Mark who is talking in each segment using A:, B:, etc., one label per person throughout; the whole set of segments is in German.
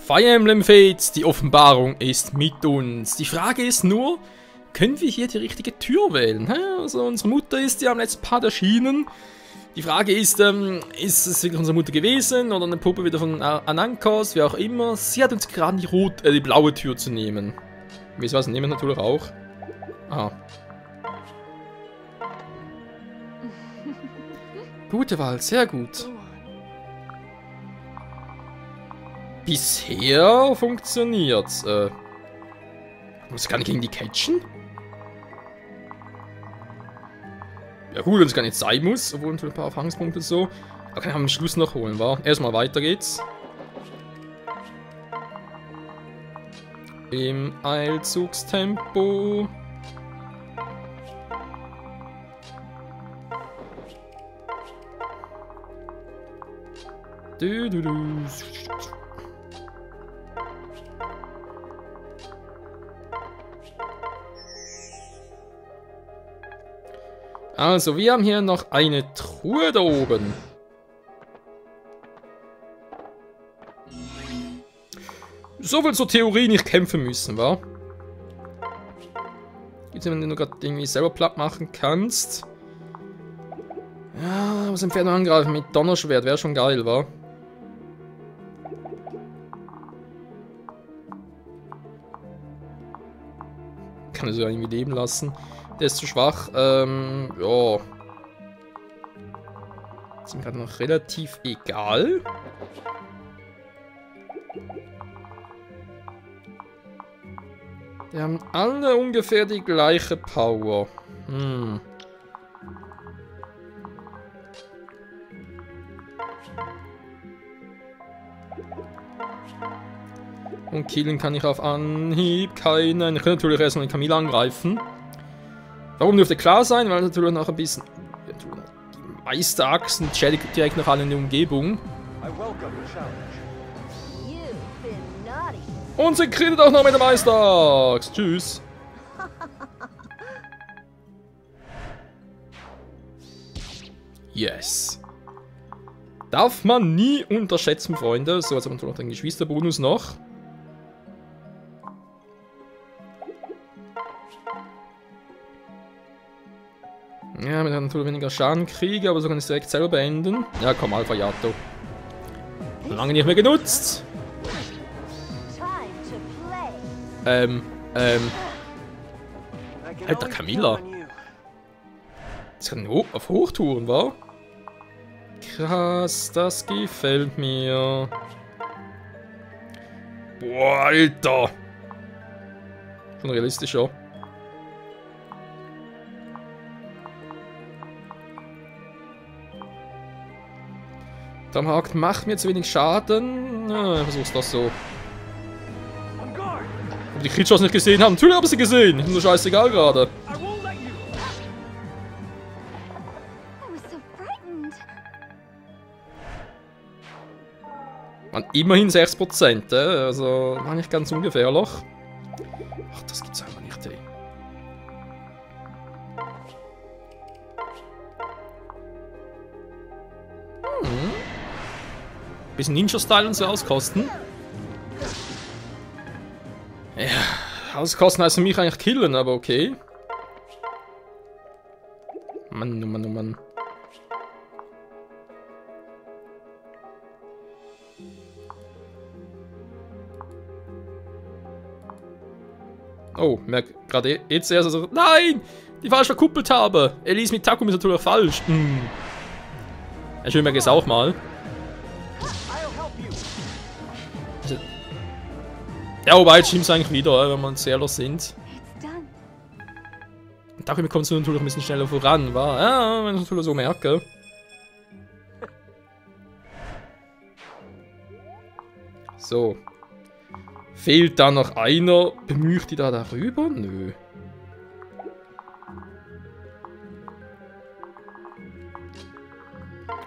A: Fire Emblem Fates, die Offenbarung ist mit uns. Die Frage ist nur, können wir hier die richtige Tür wählen? Also unsere Mutter ist ja am letzten Part erschienen. Die Frage ist es wirklich unsere Mutter gewesen oder eine Puppe wieder von Anankos, wie auch immer. Sie hat uns geraten, die blaue Tür zu nehmen. Wisst ihr was, nehmen wir natürlich auch. Aha. Gute Wahl, sehr gut. Bisher funktioniert's. Muss ich gar nicht gegen die catchen? Ja gut, wenn es gar nicht sein muss, obwohl ein paar Erfahrungspunkte so. Da kann ich am Schluss noch holen, wa? Erstmal weiter geht's. Im Eilzugstempo. Also, wir haben hier noch eine Truhe da oben. So viel zur Theorie nicht kämpfen müssen, wa? Wenn du gerade irgendwie selber platt machen kannst. Ja, aus Entfernung angreifen mit Donnerschwert wäre schon geil, wa? Kann er so irgendwie leben lassen. Der ist zu schwach. Ja. Ist mir gerade noch relativ egal. Die haben alle ungefähr die gleiche Power. Und killen kann ich auf Anhieb keinen. Ich kann natürlich erstmal den Camilla angreifen. Warum dürfte klar sein? Weil natürlich noch ein bisschen. Die Meisterachsen schädigt direkt noch alle in der Umgebung. Und sie kriegt auch noch mit der Meisterachs. Tschüss. Yes. Darf man nie unterschätzen, Freunde. So, jetzt haben wir noch den Geschwisterbonus noch. Ja, mit natürlich weniger Schaden kriege, aber so kann ich es direkt selber beenden. Ja, komm, Alpha Yato. Lange nicht mehr genutzt. Alter, Camilla. Das kann auf Hochtouren, wa? Krass, das gefällt mir. Boah, Alter. Schon realistischer. Damhakt macht mir zu wenig Schaden. Ja, ich versuch's das so. Ob die Creatures nicht gesehen haben? Natürlich habe ich sie gesehen. Ist nur scheißegal gerade. Man, immerhin 6%, also war nicht ganz ungefährlich. Ach, das gibt's einfach nicht, ey. Bisschen Ninja-Style und so auskosten. Ja, auskosten heißt für mich eigentlich killen, aber okay. Mann, oh Mann, oh Mann. Oh, merk gerade jetzt erst so. Nein! Die falsch verkuppelt habe! Elise mit Takumi ist natürlich falsch. Ich merke es auch mal. Ja, wobei jetzt stimmt es eigentlich wieder, wenn wir uns ehrlich sind. Und Takumi kommt es natürlich ein bisschen schneller voran, wa? Ja, wenn ich es natürlich so merke. So. Fehlt da noch einer? Bemüht die da darüber? Nö.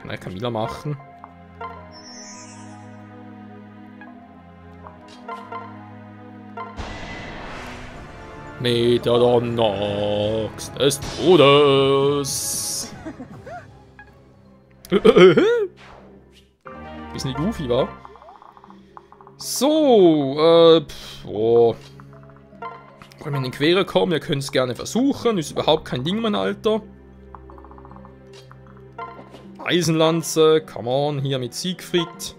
A: Kann ich Camilla machen? Mit der Donnerachs des Todes. Bisschen goofy, wa? So, oh. Wollen wir in den Quere kommen? Ihr könnt es gerne versuchen. Ist überhaupt kein Ding, mein Alter. Eisenlanze, come on, hier mit Siegfried.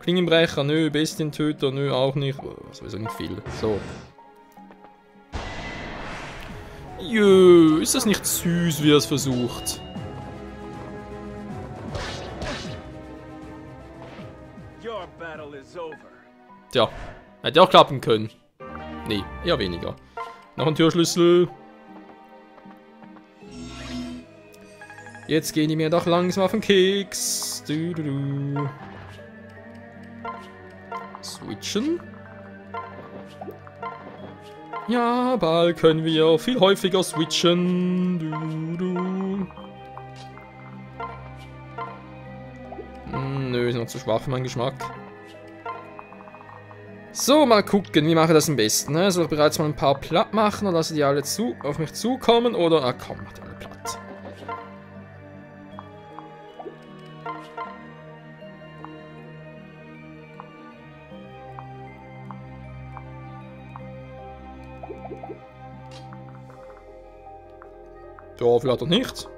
A: Klingenbrecher, nö, Bestientöter, nö, auch nicht. Oh, sowieso nicht viel. So. Jö, ist das nicht süß, wie er es versucht? Tja, hätte auch klappen können. Nee, eher weniger. Noch ein Türschlüssel. Jetzt gehen die mir doch langsam auf den Keks. Switchen. Ja, bald können wir viel häufiger switchen. Nö, ist noch zu schwach für meinen Geschmack. So, mal gucken, wie mache ich das am besten. Ne? Soll ich bereits mal ein paar platt machen und lasse die alle auf mich zukommen? Oder, ah komm, mach die alle platt. Ja, vielleicht auch nicht.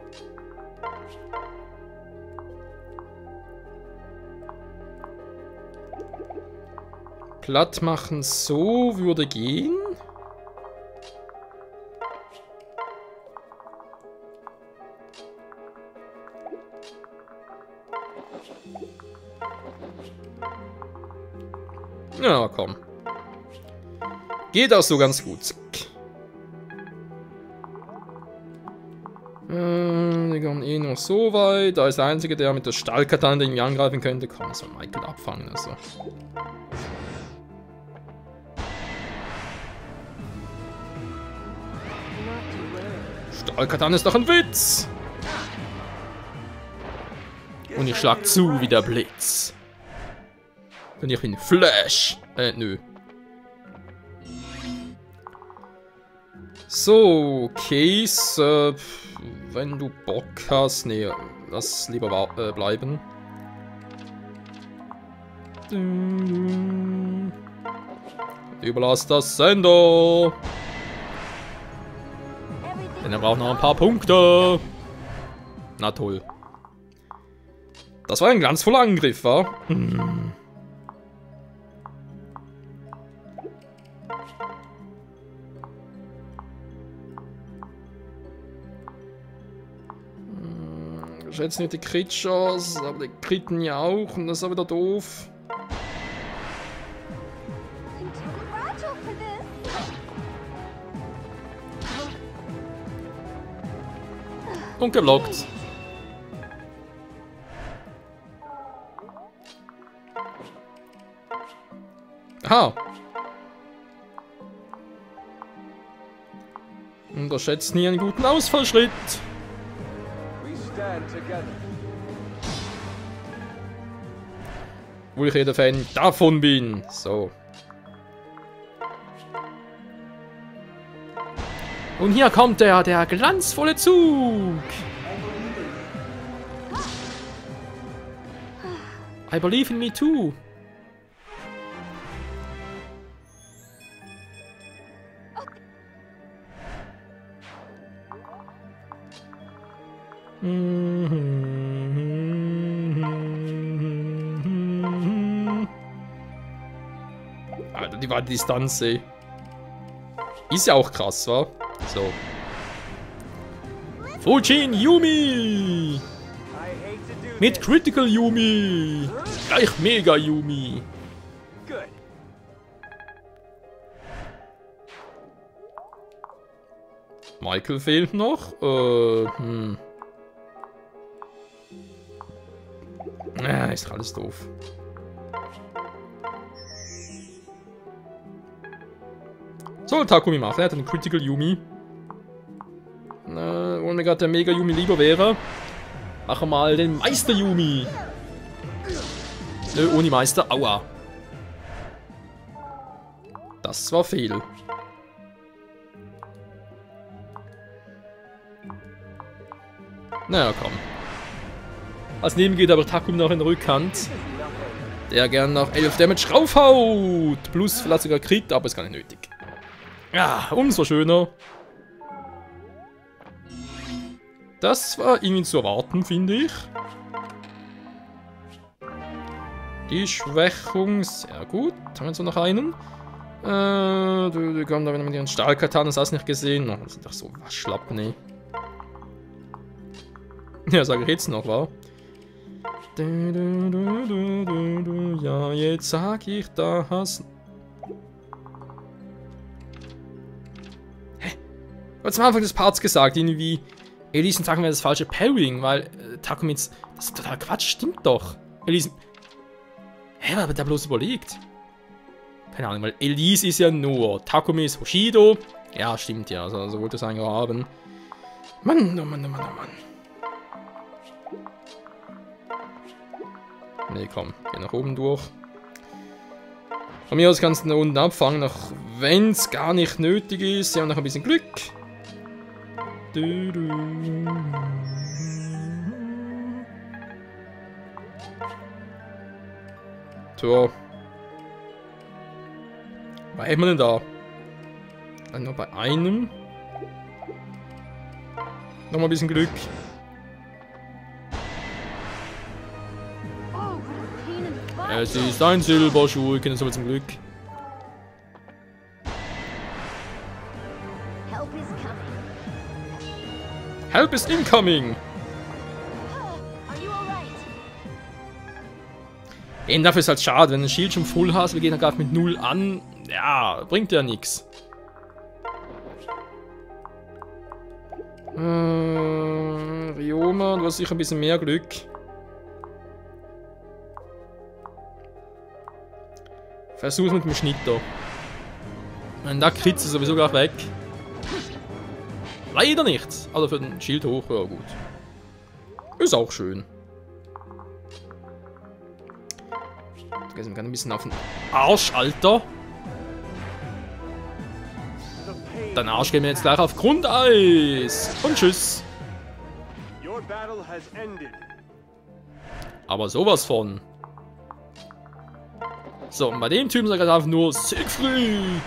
A: Platt machen so würde gehen. Ja, komm. Geht auch so ganz gut. Die kommen eh nur so weit. Da ist der Einzige, der mit der Stahlkatane irgendwie angreifen könnte. Komm, so Michael abfangen. Also. Stahlkatane ist doch ein Witz! Und ich schlag zu wie der Blitz. Und ich bin Flash. Nö. So, Case, wenn du Bock hast, nee, lass lieber bleiben. Überlass das Sender. Denn er braucht noch ein paar Punkte. Na toll. Das war ein glanzvoller Angriff, wa? Ich schätze nicht die Crit-Chance, aber die Critten ja auch und das ist auch wieder doof. Und geblockt. Aha. Unterschätzt nie einen guten Ausfallschritt. Wo ich jeder Fan davon bin. So. Und hier kommt der glanzvolle Zug. I believe in me too. Alter, die war die Distanz, ey. Ist ja auch krass, wa? So. Fujin Yumi! Mit Critical Yumi! Gleich Mega Yumi! Michael fehlt noch. Ist alles doof. Soll Takumi machen, er hat einen Critical Yumi. Wo mir gerade der Mega Yumi lieber wäre. Machen wir mal den Meister Yumi. Nö, ohne Meister, aua. Das war fehl. Naja, komm. Als Neben geht aber Takumi noch in der Rückhand. der gern noch 11 Damage raufhaut. Plus vielleicht sogar Crit, aber ist gar nicht nötig. Ja, umso schöner. Das war irgendwie zu erwarten, finde ich. Die Schwächung, sehr gut. Haben wir jetzt noch einen? Du kommst da wieder mit ihren Stahlkatanen, das hast du nicht gesehen. Oh, das sind doch so Waschlappen, ey. Ja, sag ich jetzt noch, wa? Ja, jetzt sag ich das. Hä? Du hast am Anfang des Parts gesagt, irgendwie. Elisen sagen wir das falsche Pairing, weil Takumi jetzt. Das ist total Quatsch, stimmt doch. Elisen. Hä, was hat der bloß überlegt? Keine Ahnung, weil Elise ist ja nur. Takumi ist Hoshido. Ja, stimmt ja, also so wollte es eigentlich haben. Mann, oh Mann, oh Mann, oh Mann. Nee, komm, geh nach oben durch. Von mir aus kannst du da unten abfangen, auch wenn es gar nicht nötig ist. Wir haben noch ein bisschen Glück. So. Wo hätten wir denn da? Dann nur bei einem. Nochmal ein bisschen Glück. Es ist ein Silberschuh, ich kenne es aber zum Glück. Help is incoming! Eben dafür ist halt schade, wenn du ein Shield schon voll hast, wir gehen dann gerade mit 0 an. Ja, bringt ja nichts. Ryoma, du hast sicher ein bisschen mehr Glück. Versuch's mit dem Schnitter. Wenn da kritzt es sowieso gleich weg. Leider nichts. Also für den Schild hoch, ja gut. Ist auch schön. Da geht es mir gerade ein bisschen auf den Arsch, Alter. Dein Arsch geht mir jetzt gleich auf Grundeis. Und tschüss. Aber sowas von. So, und bei dem Typen sagt er einfach nur Siegfried.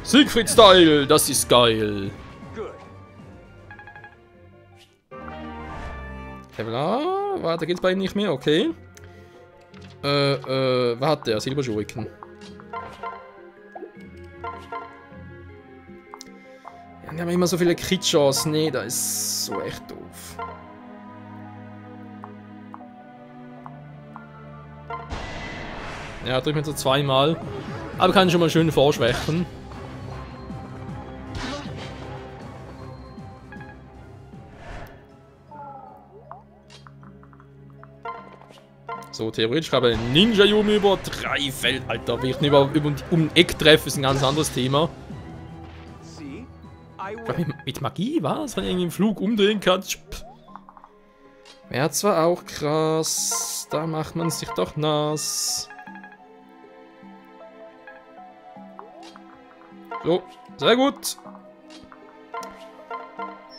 A: Siegfried-Style, das ist geil. Level A, warte, geht's bei ihm nicht mehr, okay. Was hat der? Silberschuriken. Ja, wir haben immer so viele Crit-Chancen. Nee, das ist so echt doof. Ja, drücken wir so zweimal. Aber kann schon mal schön vorschwächen. So, theoretisch habe ich einen Ninja-Yumi über 3 Feld. Alter, wie ich ihn um den Eck treffe, ist ein ganz anderes Thema. Ich glaube, mit Magie, was? Wenn ich irgendwie im Flug umdrehen kann. Wäre zwar auch krass. Da macht man sich doch nass. So, sehr gut.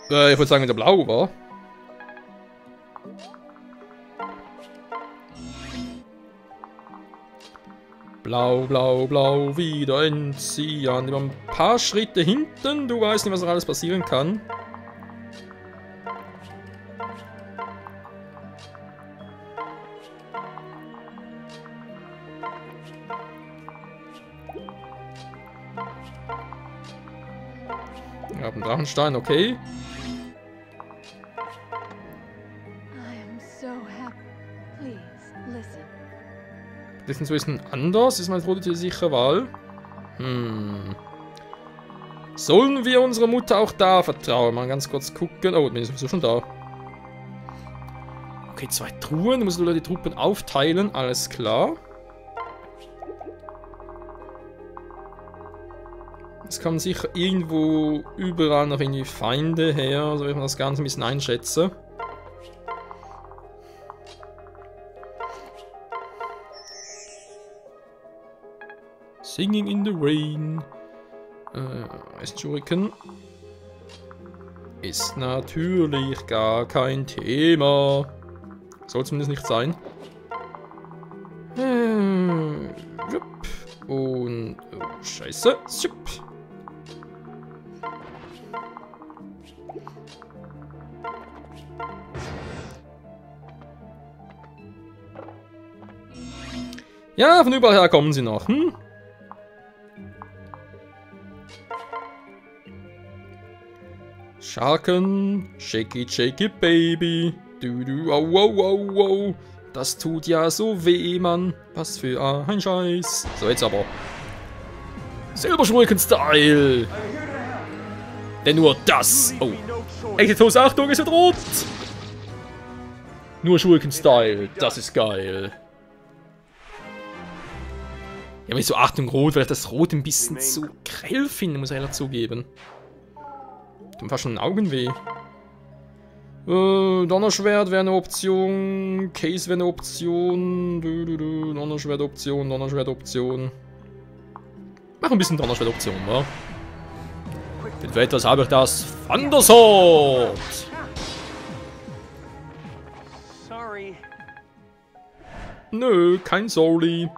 A: Ich würde sagen, der Blau war. Blau, blau, blau, wieder entziehen. Immer ein paar Schritte hinten. Du weißt nicht, was noch alles passieren kann. Wir haben einen Drachenstein, okay. Das ist ein bisschen anders. Ist meine rote sichere Wahl? Sollen wir unserer Mutter auch da vertrauen? Mal ganz kurz gucken. Oh, bin ich sowieso schon da. Okay, 2 Truhen. Du musst die Truppen aufteilen. Alles klar. Es kommen sicher irgendwo überall noch irgendwie Feinde her. So wie man das Ganze ein bisschen einschätze. Singing in the Rain. Ist Shuriken. Ist natürlich gar kein Thema. Soll zumindest nicht sein. Und... Oh, scheiße. Schupp. Ja, von überall her kommen sie noch. Hm? Sharken, shake it, baby. Du, au, au, au, au. Das tut ja so weh, Mann. Was für ein Scheiß. So, jetzt aber. Silberschurken-Style. Denn nur das. Oh. Exitus, Achtung, es wird rot. Nur Schurken-Style. Das ist geil. Ja, wenn ich so Achtung rot, weil ich das Rot ein bisschen zu grell finde, muss ich ehrlich zugeben. Tut mir fast schon ein Augenweh. Donnerschwert wäre eine Option. Case wäre eine Option. Donnerschwert-Option, Donnerschwert-Option. Mach ein bisschen Donnerschwert-Option, wa? Denn für etwas habe ich das Thundersword.
B: Sorry.
A: Nö, kein Sorry.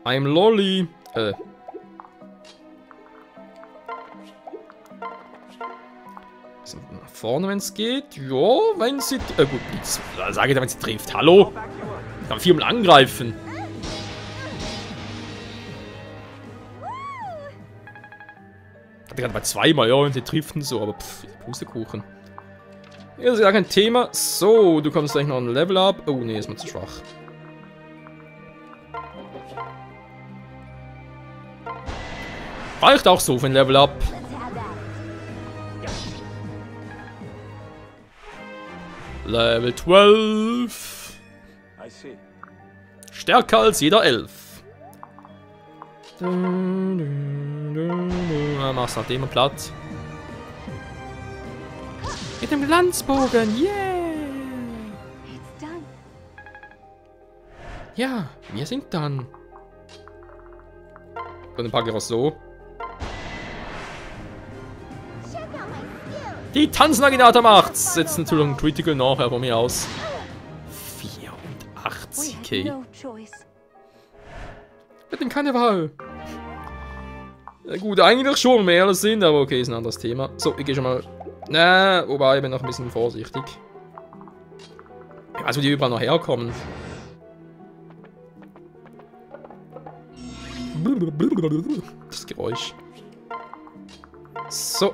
A: I'm Lolly. Nach vorne, wenn es geht. Ja, wenn sie... gut, sage ich da, wenn sie trifft. Hallo? Ich kann viermal angreifen. Hatte gerade bei zweimal, ja, wenn sie trifft und so, aber pff, Pustekuchen. Ja, ist ja kein Thema. So, du kommst gleich noch ein Level up. Oh, nee, ist mir zu schwach. Reicht auch so für ein Level up. Level 12. Stärker als jeder Elf. Mach's nach dem platt. Mit dem Glanzbogen, yeah! Ja, wir sind dann. Und dann packe ich auch so. Die Tanznaginator macht's! Setzt natürlich ein Critical nachher von mir aus. 84, okay. Wir hatten keine Wahl. Ja, gut, eigentlich schon mehr als sind, aber okay, ist ein anderes Thema. So, ich gehe schon mal. Na, wobei, ich bin noch ein bisschen vorsichtig. Ich weiß, wo die überall noch herkommen. Das Geräusch. So.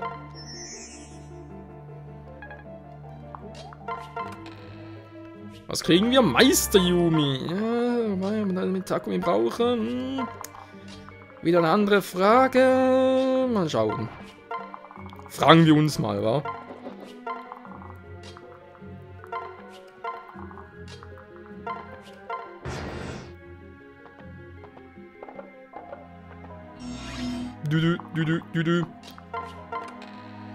A: Was kriegen wir? Meister Yumi. Ja, wobei wir dann mit Takumi brauchen. Wieder eine andere Frage. Mal schauen. Fragen wir uns mal, wa?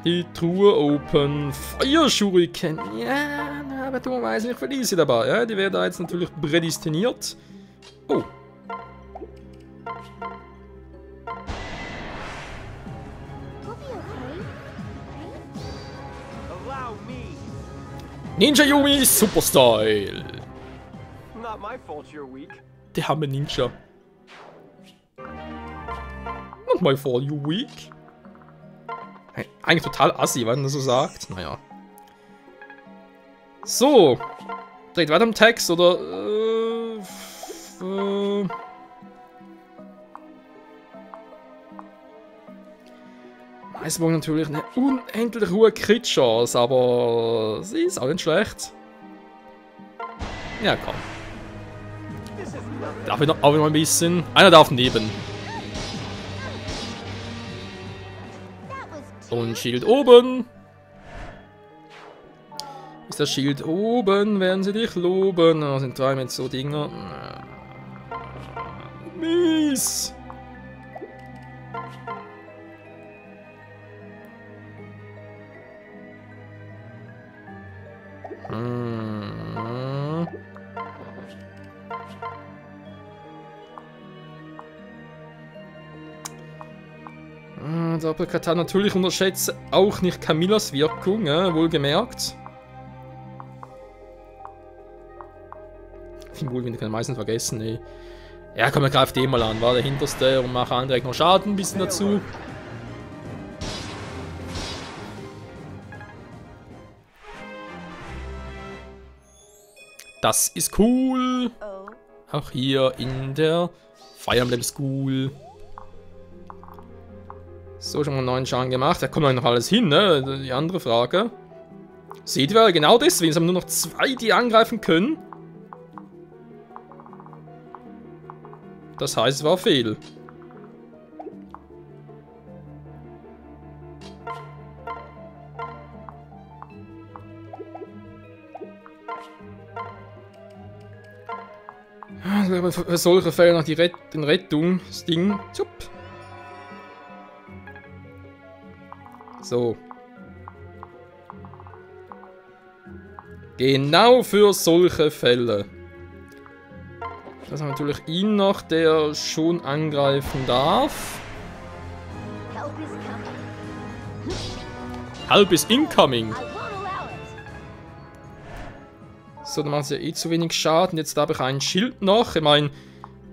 A: Die Truhe open. Fire Shuriken. Ja, aber du weißt nicht, für diese dabei. Ja, die werden da jetzt natürlich prädestiniert. Oh. Ninja Yumi Super Style. Der haben Ninja. Not my fault, you weak. Hey, eigentlich total assi, wenn man das so sagt. Naja. So. Direkt weiter im Text, oder? Eisbogen natürlich eine unendlich hohe Crit-Chance, aber sie ist auch nicht schlecht. Ja, komm. Darf ich noch, auch noch ein bisschen? Einer darf neben. Und Schild oben. Ist das Schild oben? Werden sie dich loben? Oh, sind 3 mit so Dinger. Mies. Doppelkatan natürlich unterschätze auch nicht Camillas Wirkung, wohlgemerkt. Ich finde wohl, wir können meistens vergessen, ey. Ja, komm, er greift den mal an. War der hinterste und mache direkt noch Schaden ein bisschen dazu. Das ist cool. Auch hier in der Fire Emblem School. So, schon mal 9 Schaden gemacht. Da kommt noch alles hin, ne? Die andere Frage. Seht ihr, genau deswegen. Es haben nur noch 2, die angreifen können. Das heißt, es war fehl. Für solche Fälle noch den Rettungsding. Zup. So. Genau für solche Fälle. Das haben wir natürlich ihn noch, der schon angreifen darf. Help is incoming. So, dann macht es ja eh zu wenig Schaden. Jetzt habe ich ein Schild noch. Ich meine,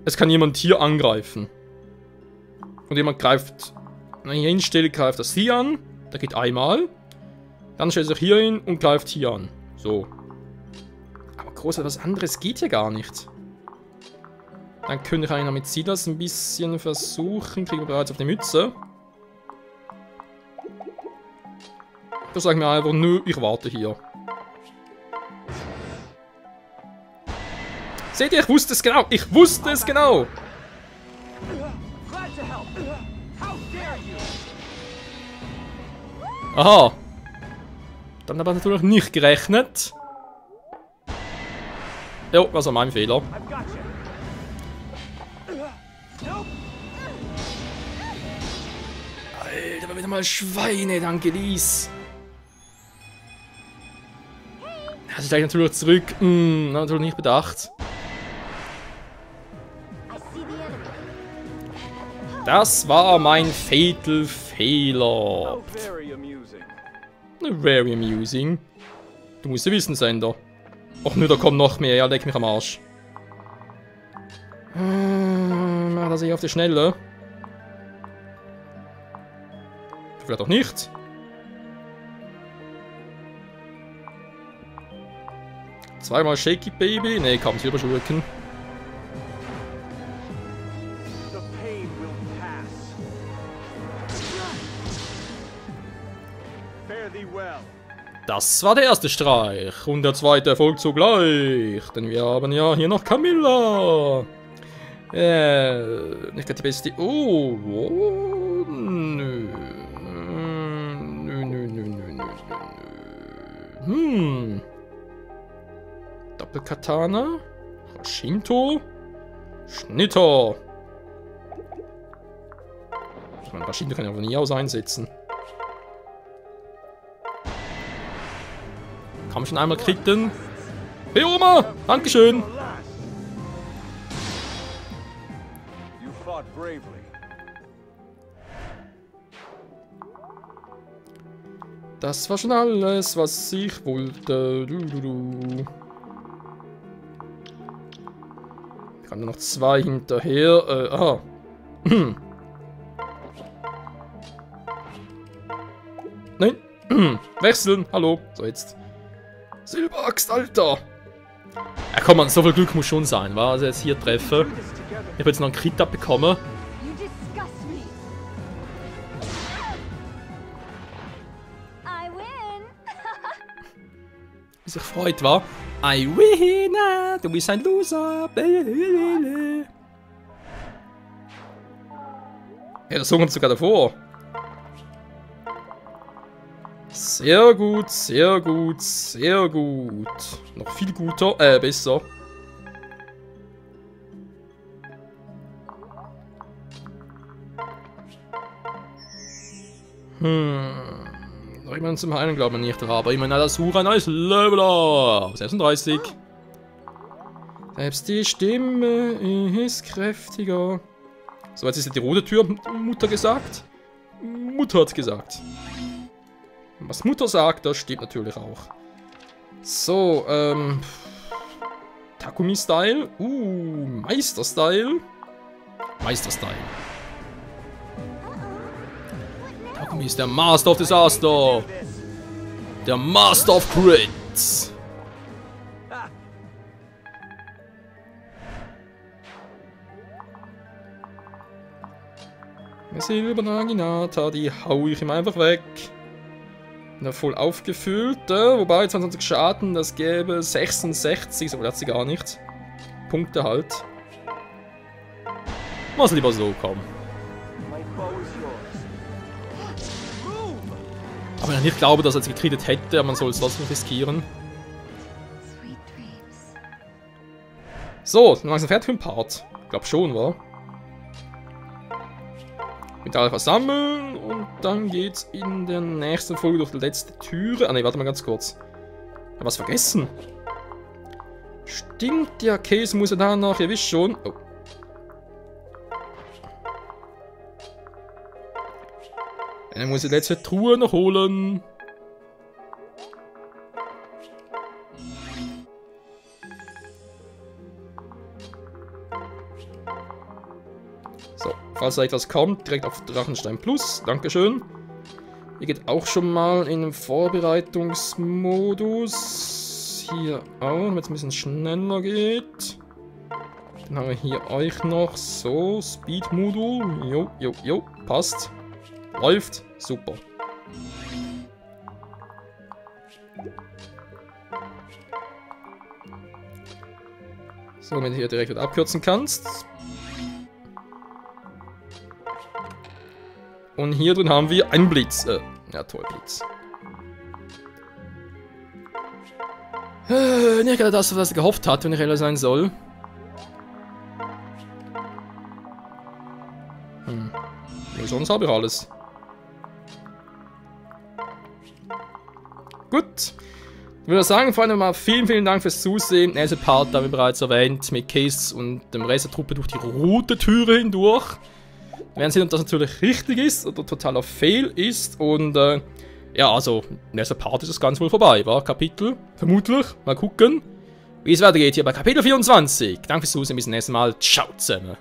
A: es kann jemand hier angreifen. Und jemand greift, wenn ich hier hinstelle, greift das hier an. Der geht einmal. Dann stellt sich hier hin und greift hier an. So. Aber groß etwas anderes geht hier gar nicht. Dann könnte ich eigentlich noch mit Silas ein bisschen versuchen. Kriegen wir bereits auf die Mütze. Da sage ich mir einfach, nö, ich warte hier. Seht ihr, ich wusste es genau. Ich wusste es genau. Aha. Dann aber natürlich nicht gerechnet. Jo, das war mein Fehler. Alter, war wieder mal Schweine, danke Lies. Hat sich gleich natürlich zurück. Natürlich nicht bedacht. Das war mein Fatal Fehler. Very amusing. Du musst ja wissen, Sender. Och nö, da kommt noch mehr. Ja, leck mich am Arsch. Mach das hier auf die Schnelle. Vielleicht auch nicht. Zweimal Shaky Baby. Ne, kann man es überschurken. Das war der erste Streich. Und der zweite erfolgt sogleich. Denn wir haben ja hier noch Camilla. Nicht gerade die beste. Oh, nö. Doppelkatana. Rashinto. Schnitter. Ich meine, Rashinto kann ich aber nie aus einsetzen. Kann man schon einmal kritten. Hey Oma! Dankeschön! Das war schon alles, was ich wollte. Ich kann nur noch 2 hinterher. Aha. Nein. Wechseln. Hallo. So, jetzt. Silberaxt, Alter! Ja, komm, man, so viel Glück muss schon sein, wa? Also jetzt hier treffe. Ich habe jetzt noch einen Crit abbekommen. Wie sich freut, wa? I win! Du bist ein Loser! Ja, der Song kommt sogar davor. Sehr gut, sehr gut, sehr gut. Noch viel guter, besser. Noch jemand zum Heilen glaubt man nicht, aber immerhin hat Asura ein neues Level up. 36. Selbst die Stimme ist kräftiger. So, jetzt ist die rote Tür, Mutter gesagt. Mutter hat's gesagt. Was Mutter sagt, das stimmt natürlich auch. So, Takumi-Style. Meister-Style. Meister-Style. Takumi ist der Master of Disaster. Der Master of Crits. Eine Silbernaginata, die hau ich ihm einfach weg. Eine voll aufgefüllte, wobei 22 Schaden, das gäbe 66, so hat sie gar nicht. Punkte halt. Was lieber so, komm. Aber wenn ich nicht glaube, dass er es gekriegt hätte, aber man soll es trotzdem riskieren. So, dann langsam fertig für den Part. Ich glaube schon, wa? Mit alle versammeln und dann geht's in der nächsten Folge durch die letzte Türe. Ah ne, warte mal ganz kurz. Ich hab was vergessen. Stimmt, ja, Käse muss er danach, ihr wisst schon. Oh. Dann muss ich die letzte Truhe noch holen. So, falls da etwas kommt, direkt auf Drachenstein Plus. Dankeschön. Hier geht auch schon mal in den Vorbereitungsmodus. Hier auch, damit es ein bisschen schneller geht. Dann haben wir hier euch noch. So, Speed-Modul. Jo, jo, jo, passt. Läuft. Super. So, wenn du hier direkt wieder abkürzen kannst. Und hier drin haben wir einen Blitz. Ja, toll, Blitz. Nicht gerade das, was er gehofft hat, wenn ich ehrlich sein soll. Sonst habe ich alles. Gut. Ich würde sagen, Freunde, mal vielen Dank fürs Zusehen. Der erste Part, da wie bereits erwähnt, mit Case und dem Rest der Truppe durch die rote Türe hindurch. Wir werden sehen, ob das natürlich richtig ist oder totaler Fail ist. Und ja, also, im ersten Part ist das ganz wohl vorbei, war Kapitel, vermutlich. Mal gucken, wie es weitergeht hier bei Kapitel 24. Danke fürs Zusehen, bis zum nächsten Mal. Ciao zusammen.